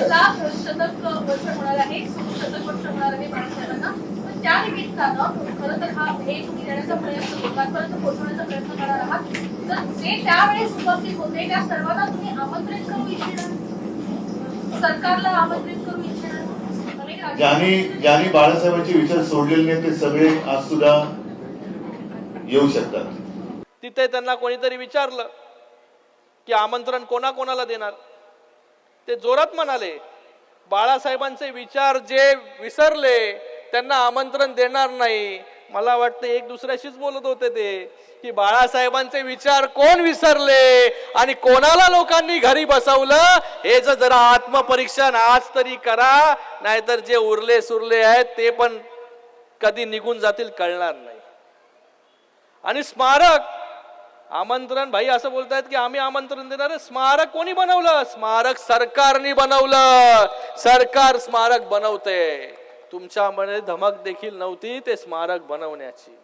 लाख शतक वर्ष होणार आहे, शतक वर्ष होणार आहे बाळासाहेबांना. पण त्या निमित्तानं खरं तर हा भेट देण्याचा प्रयत्न लोकांपर्यंत पोहोचवण्याचा प्रयत्न करणार आहात. तर जे त्यावेळेस उपस्थित होते त्या सर्वांना तुम्ही आमंत्रित करू इच्छिता, सरकारला आमंत्रित करू इच्छिता? ज्यांनी बाळासाहेबांचे विचार सोडलेले नाही ते सगळे आज सुद्धा येऊ शकतात. तिथे त्यांना कोणीतरी विचारलं की आमंत्रण कोणाकोणाला देणार, ते जोरात म्हणाले बाळासाहेबांचे विचार जे विसरले त्यांना आमंत्रण देणार नाही. मला वाटतं एक दुसऱ्याशीच बोलत होते ते की बाळासाहेबांचे विचार कोण विसरले आणि कोणाला लोकांनी घरी बसवलं हे जरा आत्मपरीक्षण आज तरी करा, नाहीतर जे उरले सुरले आहेत ते पण कधी निघून जातील कळणार नाही. आणि स्मारक आमंत्रण भाई असं बोलतायत की आम्ही आमंत्रण देणार. स्मारक कोणी बनवलं? स्मारक सरकारने बनवलं. सरकार स्मारक बनवते. तुमच्यामध्ये धमक देखील नव्हती ते स्मारक बनवण्याची.